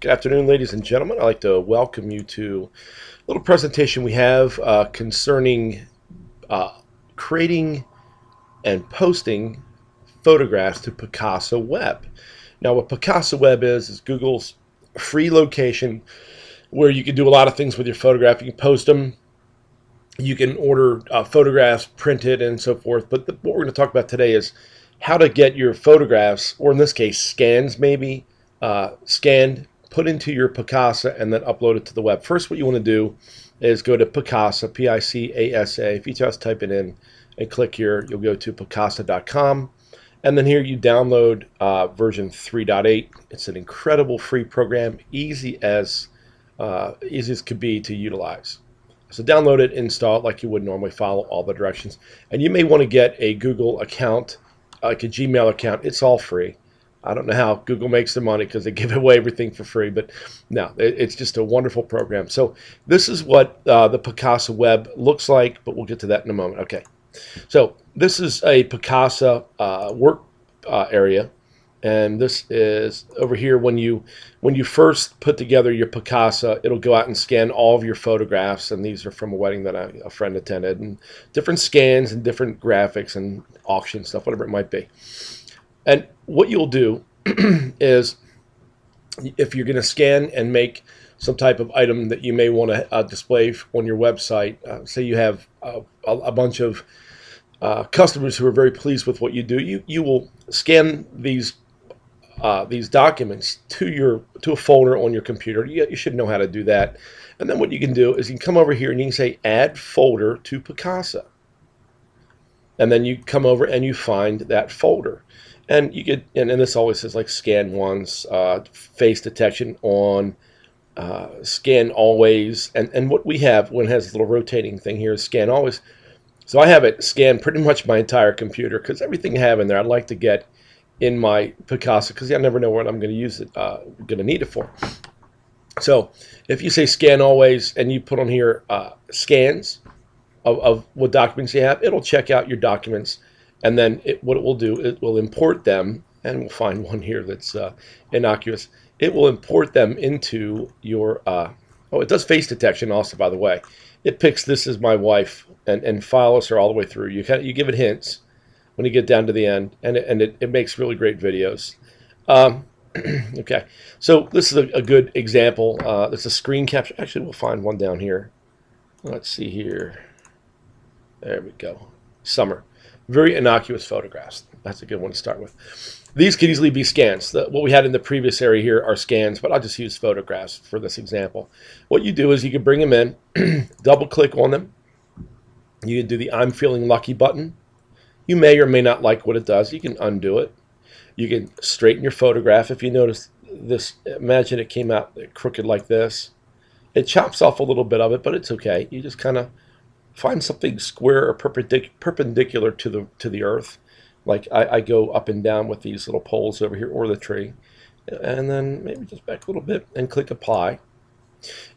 Good afternoon, ladies and gentlemen. I'd like to welcome you to a little presentation we have concerning creating and posting photographs to Picasa Web. Now, what Picasa Web is Google's free location where you can do a lot of things with your photograph. You can post them, you can order photographs printed and so forth. But what we're going to talk about today is how to get your photographs, or in this case, scans maybe, scanned, put into your Picasa, and then upload it to the web. First, what you want to do is go to Picasa, P-I-C-A-S-A. If you just type it in and click here, you'll go to picasa.com. And then here you download version 3.8. It's an incredible free program, easy as could be to utilize. So download it, install it like you would normally, follow all the directions. And you may want to get a Google account, like a Gmail account. It's all free. I don't know how Google makes their money because they give away everything for free, but no, it's just a wonderful program. So this is what the Picasa Web looks like, but we'll get to that in a moment. Okay, so this is a Picasa work area, and this is over here when you first put together your Picasa, it'll go out and scan all of your photographs, and these are from a wedding that a friend attended, and different scans and different graphics and auction stuff, whatever it might be. And what you'll do is, if you're going to scan and make some type of item that you may want to display on your website, say you have a bunch of customers who are very pleased with what you do, you will scan these documents to a folder on your computer. You should know how to do that. And then what you can do is you can come over here and you can say Add Folder to Picasa. And then you come over and you find that folder. And you get, and this always says like scan once, face detection on, scan always, and what we have when it has a little rotating thing here is scan always. So I have it scan pretty much my entire computer because everything I have in there I'd like to get in my Picasa because I never know what I'm going to use it, going to need it for. So if you say scan always and you put on here scans of what documents you have, it'll check out your documents. And then what it will do, it will import them, and we'll find one here that's innocuous. It will import them into your, oh, it does face detection also, by the way. It picks this is my wife and follows her all the way through. You give it hints when you get down to the end, and it makes really great videos. Okay, so this is a good example. It's a screen capture. Actually, we'll find one down here. Let's see here. There we go. Summer. Very innocuous photographs. That's a good one to start with. These could easily be scans. What we had in the previous area here are scans, but I'll just use photographs for this example. What you do is you can bring them in, double click on them. You can do the I'm feeling lucky button. You may or may not like what it does. You can undo it. You can straighten your photograph. If you notice this, imagine it came out crooked like this. It chops off a little bit of it, but it's okay. You just kind of find something square or perpendicular to the earth. Like I go up and down with these little poles over here, or the tree. And then maybe just back a little bit and click apply.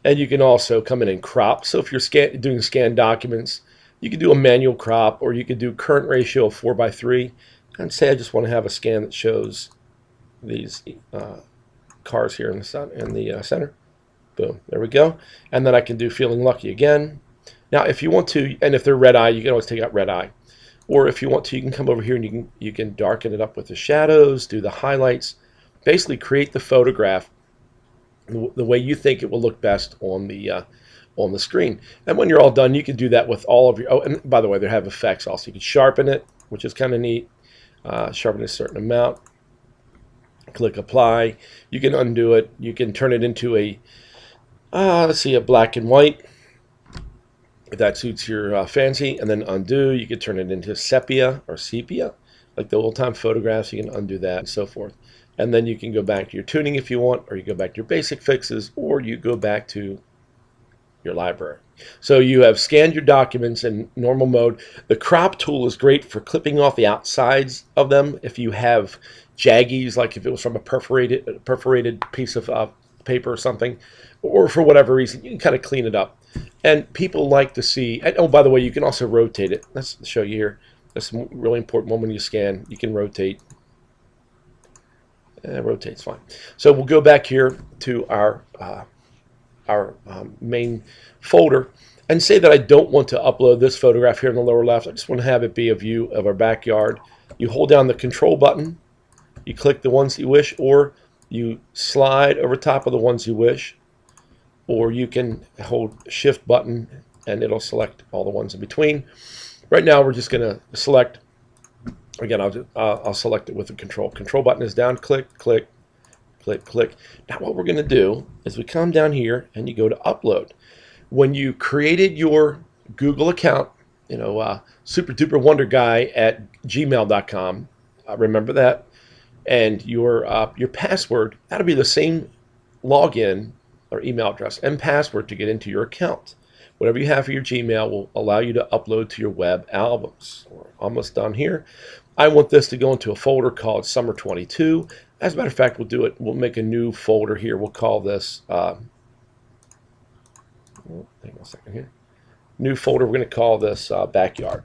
And you can also come in and crop. So if you're doing scan documents, you can do a manual crop, or you could do current ratio of 4:3. And say I just want to have a scan that shows these cars here in the center. Boom, there we go. And then I can do feeling lucky again. Now, if you want to, and if they're red eye, you can always take out red eye. Or if you want to, you can come over here and you can darken it up with the shadows, do the highlights, basically create the photograph the way you think it will look best on the screen. And when you're all done, you can do that with all of your. Oh, and by the way, they have effects also. You can sharpen it, which is kind of neat. Sharpen a certain amount. Click apply. You can undo it. You can turn it into a let's see, a black and white, if that suits your fancy, and then undo. You could turn it into sepia, like the old-time photographs. You can undo that and so forth. And then you can go back to your tuning if you want, or you go back to your basic fixes, or you go back to your library. So you have scanned your documents in normal mode. The crop tool is great for clipping off the outsides of them. If you have jaggies, like if it was from a perforated piece of paper or something, or for whatever reason, you can kind of clean it up. And people like to see, and oh, by the way, you can also rotate it. Let's show you here. That's a really important one when you scan. You can rotate Rotate's fine. So we'll go back here to our main folder and say that I don't want to upload this photograph here in the lower left. I just want to have it be a view of our backyard. You hold down the control button, you click the ones you wish, or you slide over top of the ones you wish, or you can hold shift button and it'll select all the ones in between. Right now we're just going to select, again, I'll select it with the control button is down, click, click, click, click. Now what we're going to do is we come down here and you go to upload. When you created your Google account, you know, super duper wonder guy at gmail.com, remember that, and your password, that'll be the same login or email address and password to get into your account. Whatever you have for your Gmail will allow you to upload to your web albums. We're almost done here. I want this to go into a folder called Summer 22. As a matter of fact, we'll make a new folder here. We'll call this, hang on a second here. New folder, we're going to call this Backyard.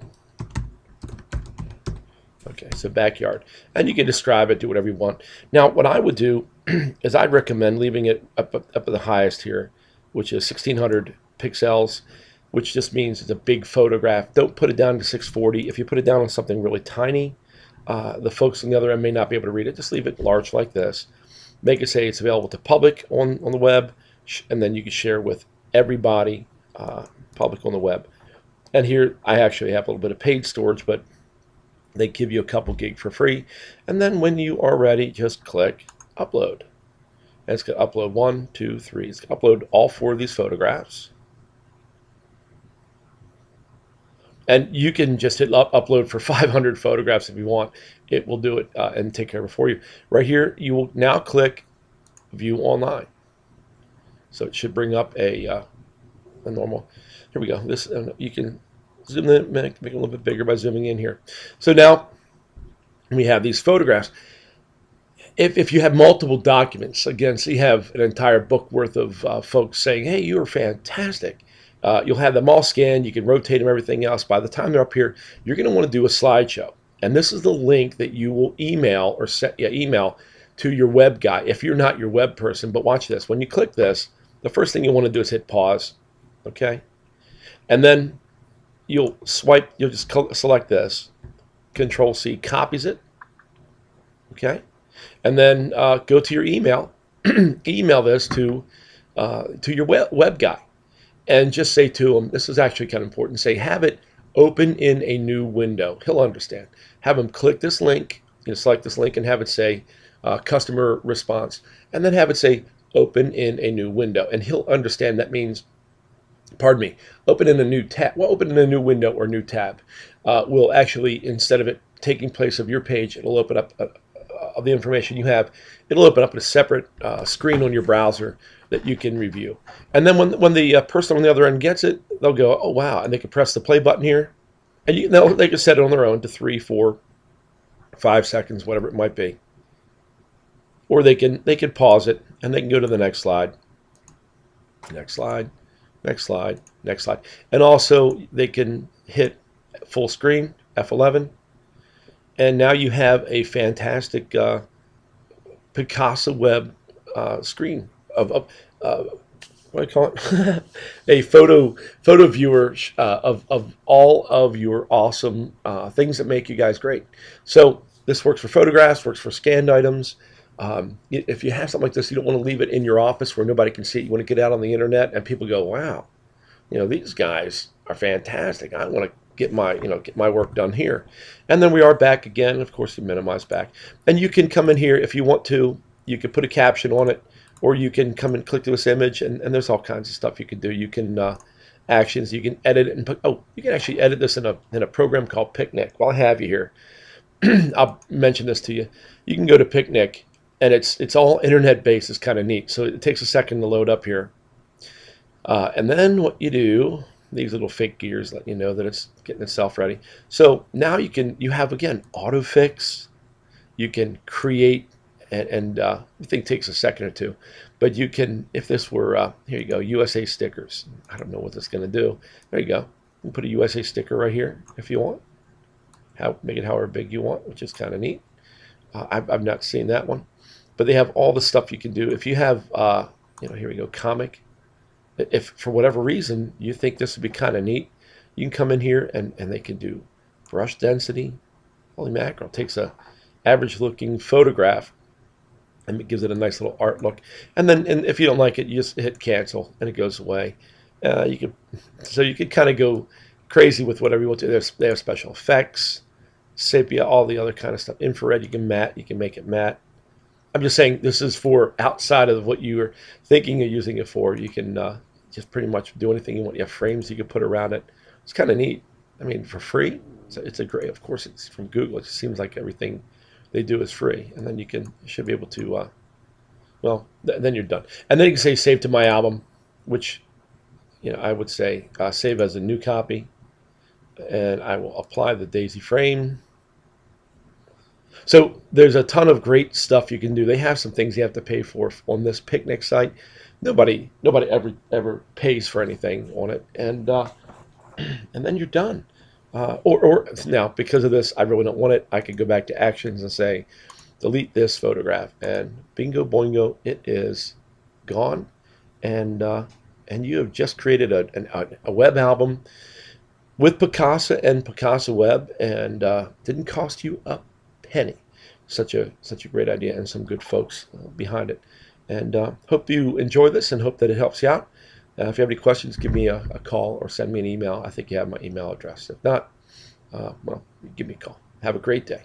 Okay, so Backyard. And you can describe it, do whatever you want. Now, what I would do is I'd recommend leaving it up at the highest here, which is 1600 pixels, which just means it's a big photograph. Don't put it down to 640. If you put it down on something really tiny, the folks on the other end may not be able to read it. Just leave it large like this. Make it say it's available to public on the web, and then you can share with everybody, public on the web. And here I actually have a little bit of paid storage, but they give you a couple gig for free. And then when you are ready, just click upload. And it's going to upload 1, 2, 3. It's going to upload all 4 of these photographs. And you can just hit upload for 500 photographs if you want. It will do it and take care of it for you. Right here, you will now click View Online. So it should bring up a normal. Here we go. This you can zoom in, make it a little bit bigger by zooming in here. So now we have these photographs. If you have multiple documents, again, so you have an entire book worth of folks saying, hey, you are fantastic. You'll have them all scanned. You can rotate them, everything else. By the time they're up here, you're going to want to do a slideshow. And this is the link that you will email or email to your web guy if you're not your web person. But watch this. When you click this, the first thing you want to do is hit pause. Okay? And then you'll just select this. Control-C copies it. Okay? And then go to your email. Email this to your web guy. And just say to him, this is actually kind of important, say, have it open in a new window. He'll understand. Have him click this link, select this link and have it say customer response. And then have it say open in a new window. And he'll understand that means, pardon me, open in a new tab. Well, open in a new window or new tab will actually, instead of it taking place of your page, it'll open up of the information you have. It'll open up a separate screen on your browser that you can review. And then when the person on the other end gets it, they'll go, oh wow, and they can press the play button here, and they can set it on their own to 3, 4, 5 seconds, whatever it might be. Or they can pause it and they can go to the next slide, next slide, next slide, next slide, and also they can hit full screen F11, and now you have a fantastic Picasa web screen of what do I call it? A photo viewer of all of your awesome things that make you guys great. So this works for photographs, works for scanned items. If you have something like this, you don't want to leave it in your office where nobody can see it. You want to get out on the internet and people go, wow, these guys are fantastic. I want to get my work done here. And then we are back again. Of course, you minimize back. And you can come in here if you want to. You can put a caption on it, or you can come and click to this image, and there's all kinds of stuff you can do. You can actions. You can edit it and put. Oh, you can actually edit this in a program called Picnic. While I have you here, I'll mention this to you. You can go to Picnic, and it's all internet based. It's kind of neat. So it takes a second to load up here, and then what you do. These little fake gears let you know that it's getting itself ready. So now you have again autofix. You can create, and I think it takes a second or two, but you can, if this were here you go, USA stickers. I don't know what that's going to do. There you go. You can put a USA sticker right here if you want. Make it however big you want, which is kind of neat. I've not seen that one. but they have all the stuff you can do. If you have, here we go, comic. If for whatever reason you think this would be kind of neat, you can come in here and they can do brush density. Holy mackerel! Takes a average looking photograph and it gives it a nice little art look. And then, and if you don't like it, you just hit cancel and it goes away. You could kind of go crazy with whatever you want to. They have special effects, sepia, all the other kind of stuff. Infrared, you can matte, you can make it matte. I'm just saying this is for outside of what you were thinking of using it for. You can just pretty much do anything you want. You have frames you can put around it. It's kind of neat. I mean, for free, it's a great. Of course, it's from Google. It seems like everything they do is free, and then you should be able to. Then you're done, and then you can say save to my album, which I would say save as a new copy, and I will apply the daisy frame. So there's a ton of great stuff you can do. They have some things you have to pay for on this picnic site. Nobody ever pays for anything on it, and then you're done. Or now, because of this, I really don't want it. I could go back to actions and say, delete this photograph, and bingo boingo, it is gone, and you have just created a web album with Picasa and Picasa Web, and didn't cost you a penny. Such a great idea, and some good folks behind it. And hope you enjoy this, and hope that it helps you out. If you have any questions, give me a call or send me an email. I think you have my email address. If not, give me a call. Have a great day.